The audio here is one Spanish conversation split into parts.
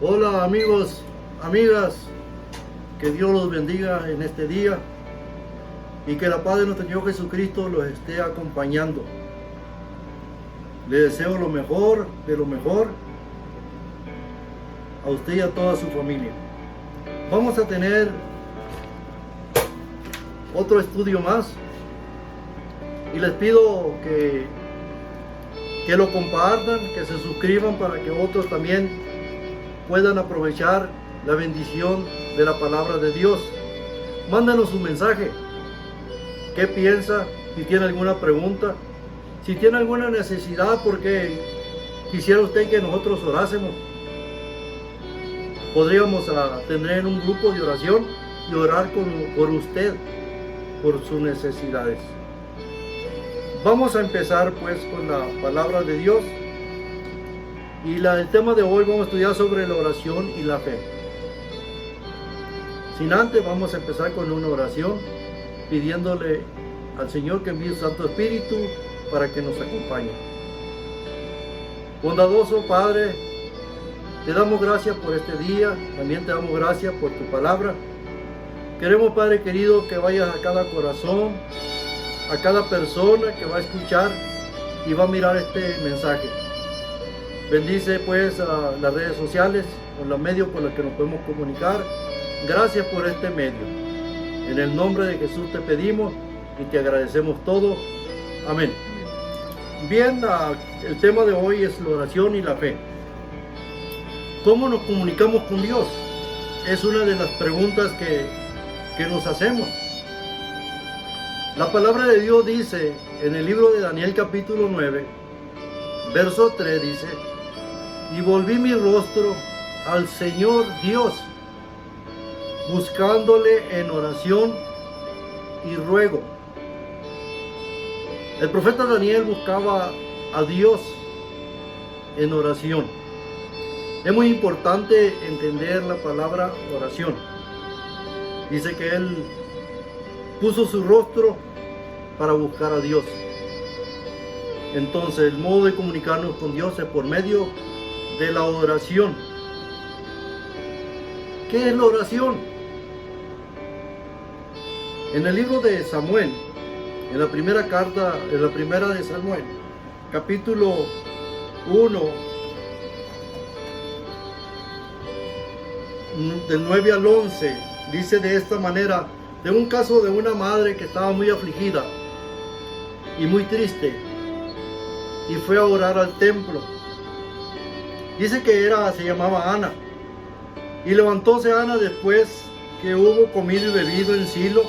Hola amigos, amigas, que Dios los bendiga en este día y que la paz de nuestro Señor Jesucristo los esté acompañando. Le deseo lo mejor de lo mejor a usted y a toda su familia. Vamos a tener otro estudio más y les pido que lo compartan, que se suscriban para que otros también puedan aprovechar la bendición de la palabra de Dios. Mándanos un mensaje. ¿Qué piensa? Si tiene alguna pregunta, si tiene alguna necesidad, porque quisiera usted que nosotros orásemos, podríamos tener un grupo de oración y orar por usted, por sus necesidades. Vamos a empezar pues con la palabra de Dios. Y el tema de hoy vamos a estudiar sobre la oración y la fe. Sin antes, vamos a empezar con una oración pidiéndole al Señor que envíe su Santo Espíritu para que nos acompañe. Bondadoso Padre, te damos gracias por este día, también te damos gracias por tu palabra. Queremos, Padre querido, que vayas a cada corazón, a cada persona que va a escuchar y va a mirar este mensaje. Bendice pues a las redes sociales, con los medios por los que nos podemos comunicar. Gracias por este medio. En el nombre de Jesús te pedimos y te agradecemos todo. Amén. Bien, el tema de hoy es la oración y la fe. ¿Cómo nos comunicamos con Dios? Es una de las preguntas que nos hacemos. La palabra de Dios dice en el libro de Daniel capítulo 9, verso 3 dice: y volví mi rostro al Señor Dios, buscándole en oración y ruego. El profeta Daniel buscaba a Dios en oración. Es muy importante entender la palabra oración. Dice que él puso su rostro para buscar a Dios. Entonces el modo de comunicarnos con Dios es por medio de la oración. ¿Qué es la oración? En el libro de Samuel, en la primera de Samuel, capítulo 1, del 9 al 11, dice de esta manera, de un caso de una madre que estaba muy afligida y muy triste, y fue a orar al templo. Dice que se llamaba Ana. Y levantóse Ana después que hubo comido y bebido en Silo.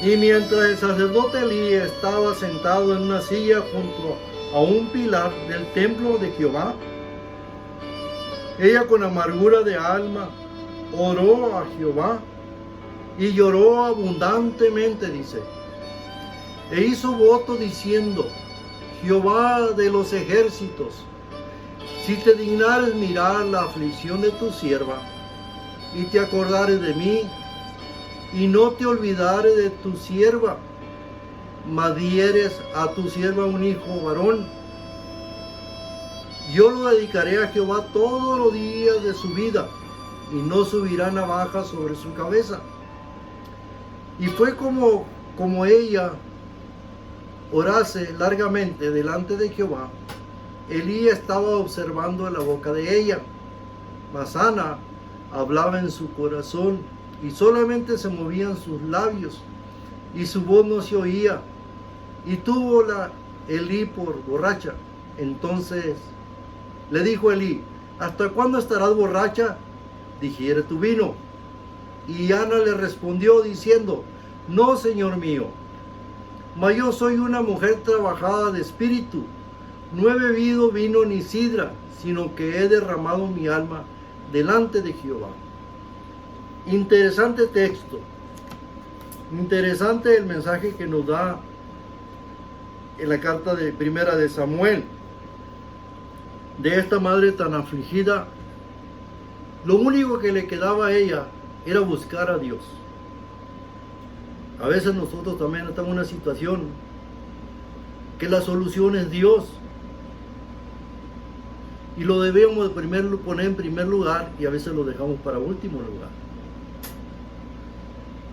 Y mientras el sacerdote Elí estaba sentado en una silla junto a un pilar del templo de Jehová, ella con amargura de alma oró a Jehová y lloró abundantemente, dice. E hizo voto diciendo: Jehová de los ejércitos, si te dignares mirar la aflicción de tu sierva, y te acordares de mí, y no te olvidares de tu sierva, mas dieres a tu sierva un hijo varón, yo lo dedicaré a Jehová todos los días de su vida, y no subirá navaja sobre su cabeza. Y fue como ella orase largamente delante de Jehová, Elí estaba observando la boca de ella, mas Ana hablaba en su corazón y solamente se movían sus labios y su voz no se oía, y tuvo Elí por borracha. Entonces le dijo Elí: ¿hasta cuándo estarás borracha? Digiere tu vino. Y Ana le respondió diciendo: no, señor mío, mas yo soy una mujer trabajada de espíritu. No he bebido vino ni sidra, sino que he derramado mi alma delante de Jehová. Interesante texto. Interesante el mensaje que nos da en la carta de primera de Samuel. De esta madre tan afligida, lo único que le quedaba a ella era buscar a Dios. A veces nosotros también estamos en una situación que la solución es Dios. Y lo debemos poner en primer lugar y a veces lo dejamos para último lugar.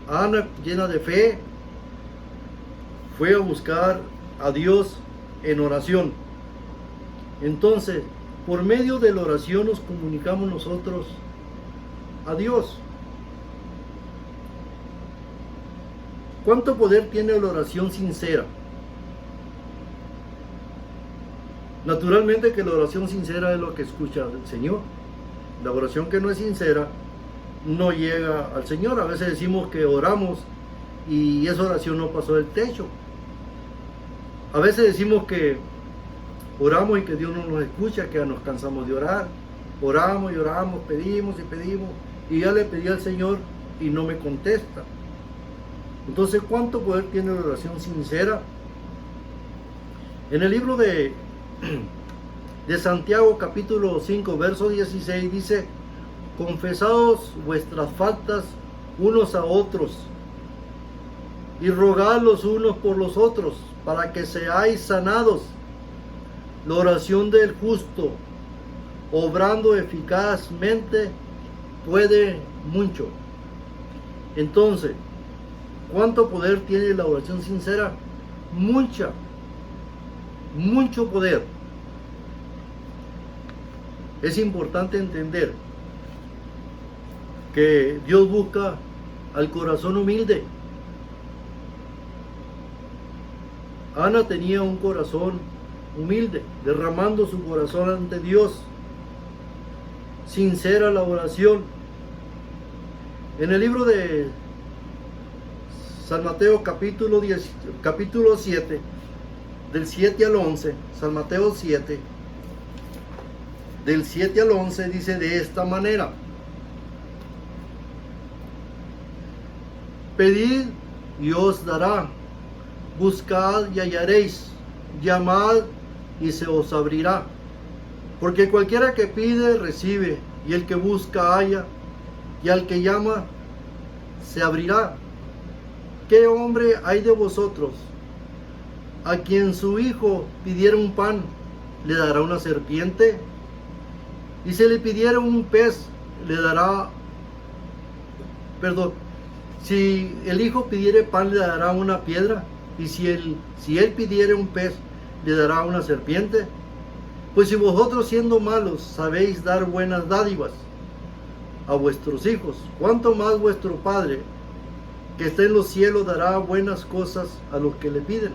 Ana, llena de fe, fue a buscar a Dios en oración. Entonces, por medio de la oración nos comunicamos nosotros a Dios. ¿Cuánto poder tiene la oración sincera? Naturalmente que la oración sincera es lo que escucha el Señor. La oración que no es sincera no llega al Señor. A veces decimos que oramos y esa oración no pasó del techo. A veces decimos que oramos y que Dios no nos escucha, que ya nos cansamos de orar. Oramos y oramos, pedimos y pedimos, y ya le pedí al Señor y no me contesta. Entonces, ¿cuánto poder tiene la oración sincera? En el libro de Santiago, capítulo 5, verso 16, dice: confesaos vuestras faltas unos a otros y rogad los unos por los otros para que seáis sanados. La oración del justo, obrando eficazmente, puede mucho. Entonces, ¿cuánto poder tiene la oración sincera? Mucho poder. Es importante entender que Dios busca al corazón humilde. Ana tenía un corazón humilde, derramando su corazón ante Dios. Sincera la oración. En el libro de San Mateo capítulo 7, del 7 al 11, San Mateo 7, del 7 al 11, dice de esta manera: pedid y os dará, buscad y hallaréis, llamad y se os abrirá. Porque cualquiera que pide, recibe, y el que busca, halla, y al que llama, se abrirá. ¿Qué hombre hay de vosotros a quien su hijo pidiera un pan, le dará una serpiente? Y si le pidiera un pez, le dará, si el hijo pidiere pan, le dará una piedra. Y si él pidiere un pez, le dará una serpiente. Pues si vosotros, siendo malos, sabéis dar buenas dádivas a vuestros hijos, ¿cuánto más vuestro Padre que está en los cielos dará buenas cosas a los que le piden?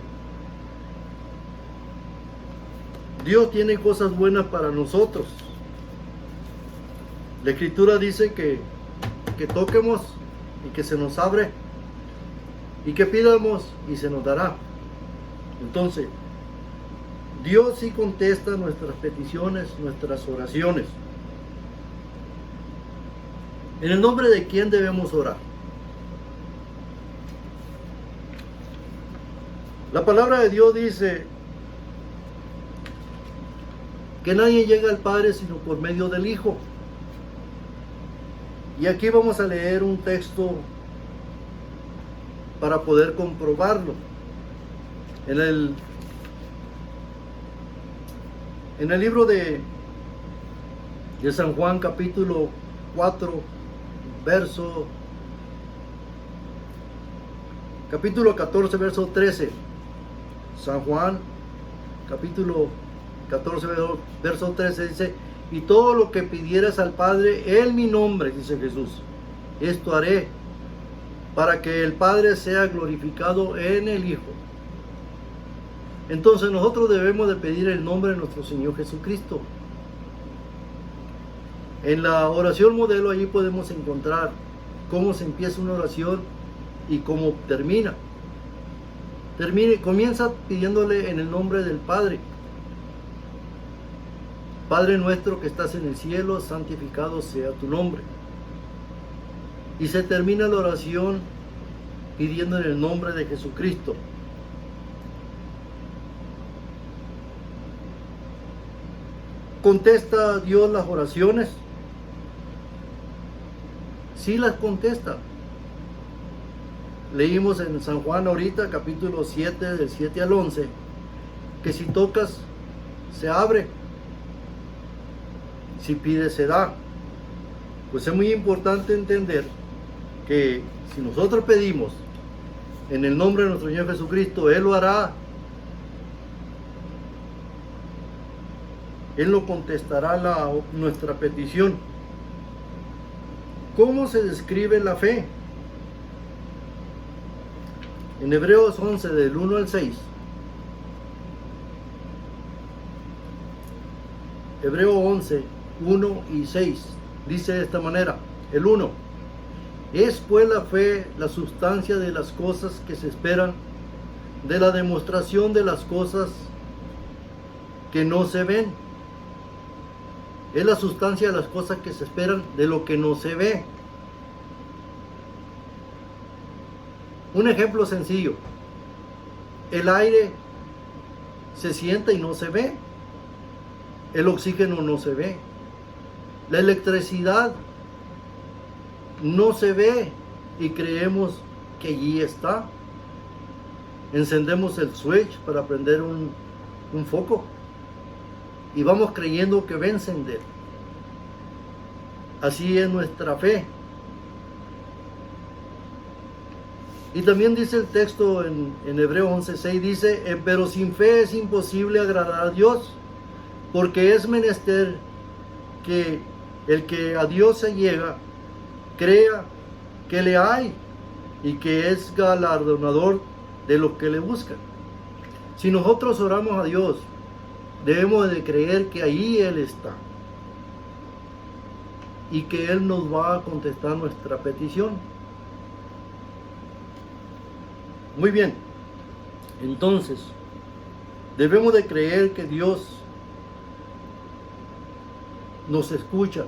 Dios tiene cosas buenas para nosotros. La Escritura dice que toquemos y que se nos abre, y que pidamos y se nos dará. Entonces, Dios sí contesta nuestras peticiones, nuestras oraciones. ¿En el nombre de quién debemos orar? La palabra de Dios dice que nadie llega al Padre sino por medio del Hijo. Y aquí vamos a leer un texto para poder comprobarlo. En el libro de San Juan, capítulo 4, capítulo 14, verso 13. San Juan, capítulo 14, verso 13 dice: y todo lo que pidieras al Padre en mi nombre, dice Jesús, esto haré, para que el Padre sea glorificado en el Hijo. Entonces nosotros debemos de pedir el nombre de nuestro Señor Jesucristo. En la oración modelo allí podemos encontrar cómo se empieza una oración y cómo termina. Comienza pidiéndole en el nombre del Padre. Padre nuestro que estás en el cielo, santificado sea tu nombre. Y se termina la oración pidiendo en el nombre de Jesucristo. ¿Contesta Dios las oraciones? Sí las contesta. Leímos en San Juan ahorita, capítulo 7, del 7 al 11, que si tocas, se abre. si pides se da. Pues es muy importante entender que si nosotros pedimos en el nombre de nuestro Señor Jesucristo, Él lo hará. Él no contestará nuestra petición. ¿Cómo se describe la fe? En Hebreos 11, del 1 al 6. Hebreos 11, 1 y 6. Dice de esta manera. El 1. Es pues la fe la sustancia de las cosas que se esperan, de la demostración de las cosas que no se ven. Es la sustancia de las cosas que se esperan, de lo que no se ve. Un ejemplo sencillo. El aire se siente y no se ve. El oxígeno no se ve. La electricidad no se ve y creemos que allí está. Encendemos el switch para prender un foco y vamos creyendo que va a encender. Así es nuestra fe. Y también dice el texto en Hebreos 11:6, dice, pero sin fe es imposible agradar a Dios, porque es menester que el que a Dios se llega, crea que le hay y que es galardonador de los que le buscan. Si nosotros oramos a Dios, debemos de creer que ahí Él está y que Él nos va a contestar nuestra petición. Muy bien, entonces debemos de creer que Dios nos escucha.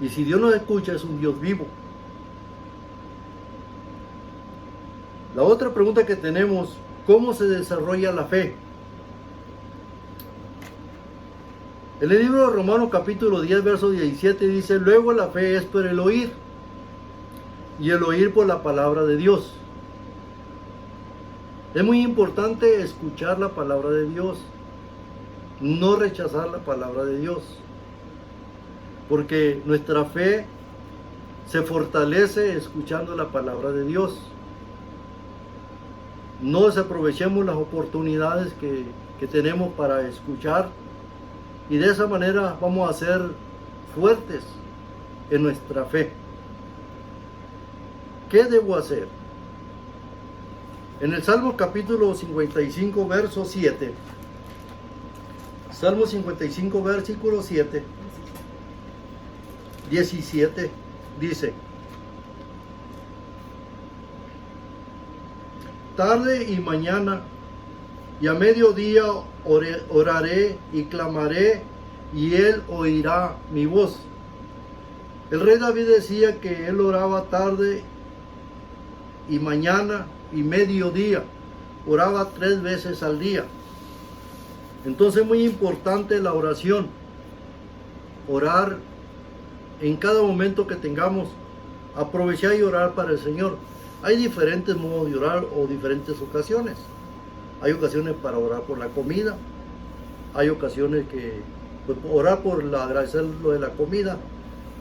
Y si Dios nos escucha, es un Dios vivo. La otra pregunta que tenemos, ¿cómo se desarrolla la fe? En el libro de Romanos capítulo 10, verso 17 dice, luego la fe es por el oír, y el oír por la palabra de Dios. Es muy importante escuchar la palabra de Dios, no rechazar la palabra de Dios, porque nuestra fe se fortalece escuchando la palabra de Dios. No desaprovechemos las oportunidades que tenemos para escuchar, y de esa manera vamos a ser fuertes en nuestra fe. ¿Qué debo hacer? En el Salmo capítulo 55, verso 7. Salmo 55, versículo 7. 17 dice, tarde y mañana y a mediodía oraré y clamaré y Él oirá mi voz. El rey David decía que él oraba tarde y mañana y mediodía, oraba 3 veces al día. Entonces es muy importante la oración, orar en cada momento que tengamos, aprovechar y orar para el Señor. Hay diferentes modos de orar o diferentes ocasiones. Hay ocasiones para orar por la comida, hay ocasiones que orar por agradecer lo de la comida,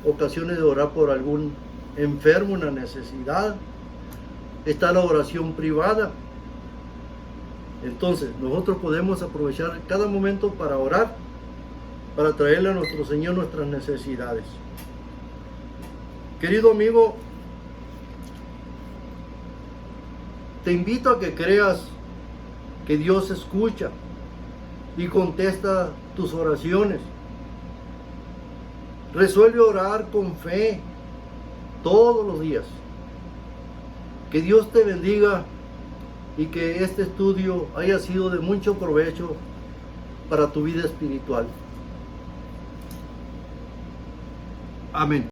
ocasiones de orar por algún enfermo, una necesidad. Está la oración privada. Entonces nosotros podemos aprovechar cada momento para orar, para traerle a nuestro Señor nuestras necesidades. Querido amigo, te invito a que creas que Dios escucha y contesta tus oraciones. Resuelve orar con fe todos los días. Que Dios te bendiga y que este estudio haya sido de mucho provecho para tu vida espiritual. Amén.